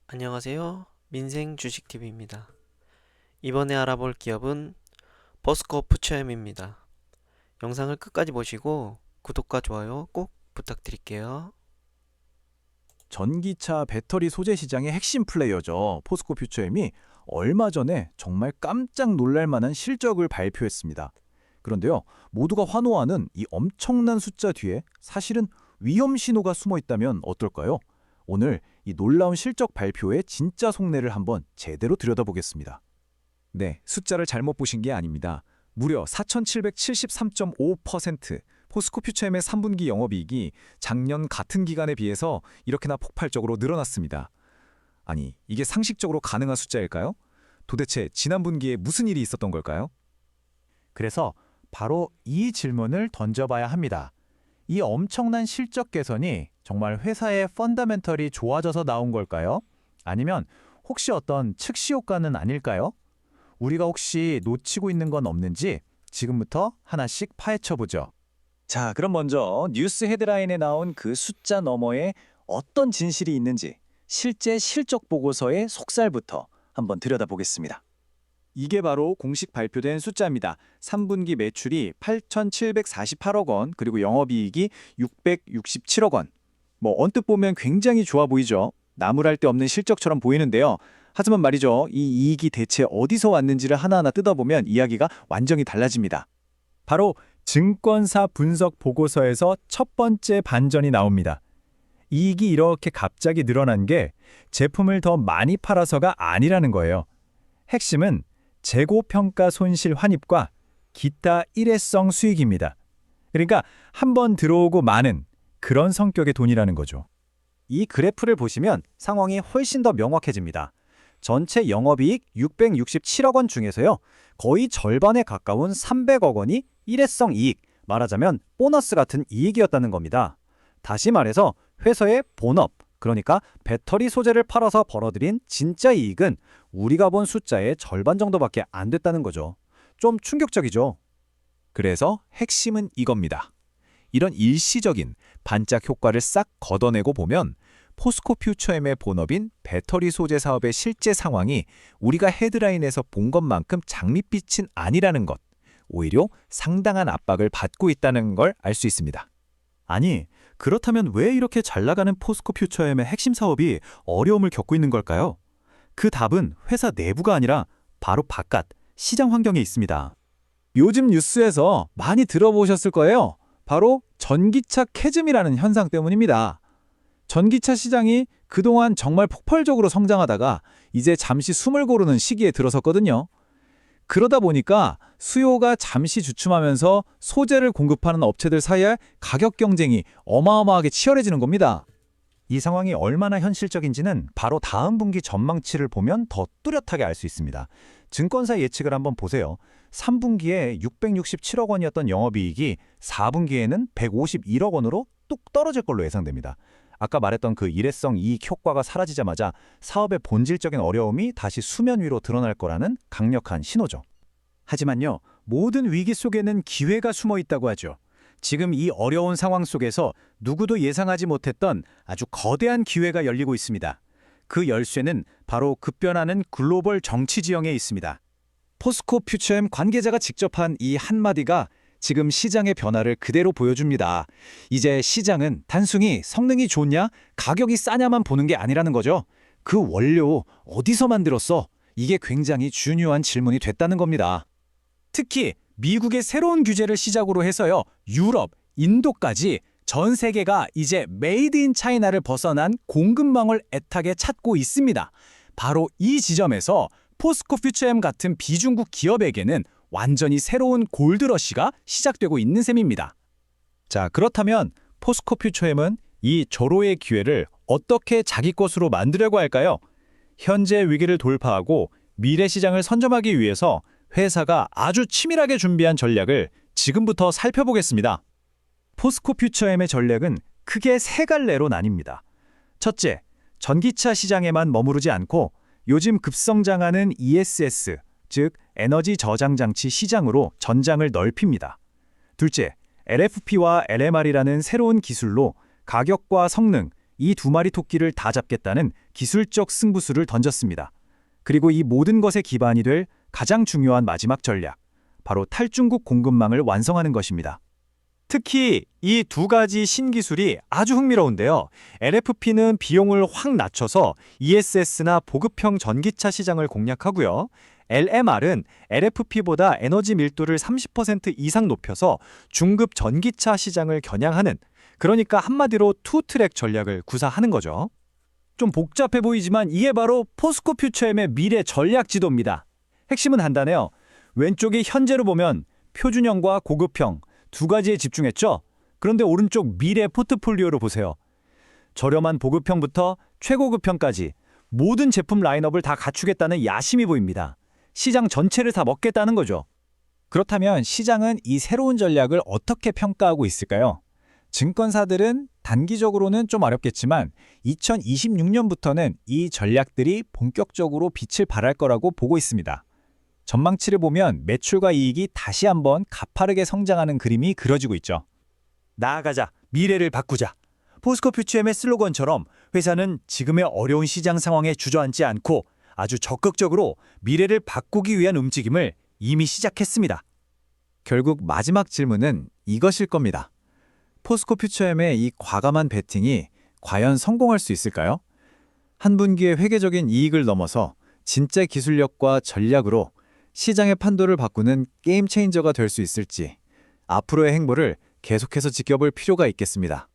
안녕하세요. 민생 주식TV입니다. 이번에 알아볼 기업은 버스코 푸처엠입니다. 영상을 끝까지 보시고 구독과 좋아요 꼭 부탁드릴게요. 전기차 배터리 소재 시장의 핵심 플레이어죠. 포스코 퓨처엠이 얼마 전에 정말 깜짝 놀랄 만한 실적을 발표했습니다. 그런데요, 모두가 환호하는 이 엄청난 숫자 뒤에 사실은 위험 신호가 숨어 있다면 어떨까요? 오늘 이 놀라운 실적 발표의 진짜 속내를 한번 제대로 들여다보겠습니다. 네, 숫자를 잘못 보신 게 아닙니다. 무려 4,773.5%, 포스코 퓨처엠의 3분기 영업이익이 작년 같은 기간에 비해서 이렇게나 폭발적으로 늘어났습니다. 아니, 이게 상식적으로 가능한 숫자일까요? 도대체 지난 분기에 무슨 일이 있었던 걸까요? 그래서 바로 이 질문을 던져봐야 합니다. 이 엄청난 실적 개선이 정말 회사의 펀더멘털이 좋아져서 나온 걸까요? 아니면 혹시 어떤 측시 효과는 아닐까요? 우리가 혹시 놓치고 있는 건 없는지 지금부터 하나씩 파헤쳐보죠. 자, 그럼 먼저 뉴스 헤드라인에 나온 그 숫자 너머에 어떤 진실이 있는지 실제 실적 보고서의 속살부터 한번 들여다보겠습니다. 이게 바로 공식 발표된 숫자입니다. 3분기 매출이 8,748억 원, 그리고 영업이익이 667억 원. 언뜻 보면 굉장히 좋아 보이죠? 나무랄 데 없는 실적처럼 보이는데요. 하지만 말이죠, 이 이익이 대체 어디서 왔는지를 하나하나 뜯어보면 이야기가 완전히 달라집니다. 바로 증권사 분석 보고서에서 첫 번째 반전이 나옵니다. 이익이 이렇게 갑자기 늘어난 게 제품을 더 많이 팔아서가 아니라는 거예요. 핵심은 재고평가 손실 환입과 기타 일회성 수익입니다. 그러니까 한 번 들어오고 마는 그런 성격의 돈이라는 거죠. 이 그래프를 보시면 상황이 훨씬 더 명확해집니다. 전체 영업이익 667억 원 중에서요, 거의 절반에 가까운 300억 원이 일회성 이익, 말하자면 보너스 같은 이익이었다는 겁니다. 다시 말해서 회사의 본업, 그러니까 배터리 소재를 팔아서 벌어들인 진짜 이익은 우리가 본 숫자의 절반 정도밖에 안 됐다는 거죠. 좀 충격적이죠? 그래서 핵심은 이겁니다. 이런 일시적인 반짝 효과를 싹 걷어내고 보면 포스코 퓨처엠의 본업인 배터리 소재 사업의 실제 상황이 우리가 헤드라인에서 본 것만큼 장밋빛은 아니라는 것, 오히려 상당한 압박을 받고 있다는 걸 알 수 있습니다. 아니, 그렇다면 왜 이렇게 잘 나가는 포스코 퓨처엠의 핵심 사업이 어려움을 겪고 있는 걸까요? 그 답은 회사 내부가 아니라 바로 바깥, 시장 환경에 있습니다. 요즘 뉴스에서 많이 들어보셨을 거예요. 바로 전기차 캐즘이라는 현상 때문입니다. 전기차 시장이 그동안 정말 폭발적으로 성장하다가 이제 잠시 숨을 고르는 시기에 들어섰거든요. 그러다 보니까 수요가 잠시 주춤하면서 소재를 공급하는 업체들 사이의 가격 경쟁이 어마어마하게 치열해지는 겁니다. 이 상황이 얼마나 현실적인지는 바로 다음 분기 전망치를 보면 더 뚜렷하게 알 수 있습니다. 증권사 예측을 한번 보세요. 3분기에 667억 원이었던 영업이익이 4분기에는 151억 원으로 뚝 떨어질 걸로 예상됩니다. 아까 말했던 그 일회성 이익 효과가 사라지자마자 사업의 본질적인 어려움이 다시 수면 위로 드러날 거라는 강력한 신호죠. 하지만요, 모든 위기 속에는 기회가 숨어 있다고 하죠. 지금 이 어려운 상황 속에서 누구도 예상하지 못했던 아주 거대한 기회가 열리고 있습니다. 그 열쇠는 바로 급변하는 글로벌 정치 지형에 있습니다. 포스코 퓨처엠 관계자가 직접 한 이 한마디가 지금 시장의 변화를 그대로 보여줍니다. 이제 시장은 단순히 성능이 좋냐, 가격이 싸냐만 보는 게 아니라는 거죠. 그 원료 어디서 만들었어? 이게 굉장히 중요한 질문이 됐다는 겁니다. 특히 미국의 새로운 규제를 시작으로 해서요, 유럽, 인도까지 전 세계가 이제 메이드 인 차이나를 벗어난 공급망을 애타게 찾고 있습니다. 바로 이 지점에서 포스코 퓨처엠 같은 비중국 기업에게는 완전히 새로운 골드러시가 시작되고 있는 셈입니다. 자, 그렇다면 포스코 퓨처엠은 이 절호의 기회를 어떻게 자기 것으로 만들려고 할까요? 현재 위기를 돌파하고 미래 시장을 선점하기 위해서 회사가 아주 치밀하게 준비한 전략을 지금부터 살펴보겠습니다. 포스코 퓨처엠의 전략은 크게 세 갈래로 나뉩니다. 첫째, 전기차 시장에만 머무르지 않고 요즘 급성장하는 ESS, 즉 에너지 저장 장치 시장으로 전장을 넓힙니다. 둘째, LFP와 LMR이라는 새로운 기술로 가격과 성능, 이 두 마리 토끼를 다 잡겠다는 기술적 승부수를 던졌습니다. 그리고 이 모든 것의 기반이 될 가장 중요한 마지막 전략, 바로 탈중국 공급망을 완성하는 것입니다. 특히 이 두 가지 신기술이 아주 흥미로운데요. LFP는 비용을 확 낮춰서 ESS나 보급형 전기차 시장을 공략하고요. LMR은 LFP보다 에너지 밀도를 30% 이상 높여서 중급 전기차 시장을 겨냥하는, 그러니까 한마디로 투트랙 전략을 구사하는 거죠. 좀 복잡해 보이지만 이게 바로 포스코 퓨처엠의 미래 전략 지도입니다. 핵심은 간단해요. 왼쪽이 현재로 보면 표준형과 고급형 두 가지에 집중했죠? 그런데 오른쪽 미래 포트폴리오로 보세요. 저렴한 보급형부터 최고급형까지 모든 제품 라인업을 다 갖추겠다는 야심이 보입니다. 시장 전체를 다 먹겠다는 거죠. 그렇다면 시장은 이 새로운 전략을 어떻게 평가하고 있을까요? 증권사들은 단기적으로는 좀 어렵겠지만 2026년부터는 이 전략들이 본격적으로 빛을 발할 거라고 보고 있습니다. 전망치를 보면 매출과 이익이 다시 한번 가파르게 성장하는 그림이 그려지고 있죠. 나아가자, 미래를 바꾸자. 포스코 퓨처엠의 슬로건처럼 회사는 지금의 어려운 시장 상황에 주저앉지 않고 아주 적극적으로 미래를 바꾸기 위한 움직임을 이미 시작했습니다. 결국 마지막 질문은 이것일 겁니다. 포스코 퓨처엠의 이 과감한 베팅이 과연 성공할 수 있을까요? 한 분기의 회계적인 이익을 넘어서 진짜 기술력과 전략으로 시장의 판도를 바꾸는 게임 체인저가 될 수 있을지 앞으로의 행보를 계속해서 지켜볼 필요가 있겠습니다.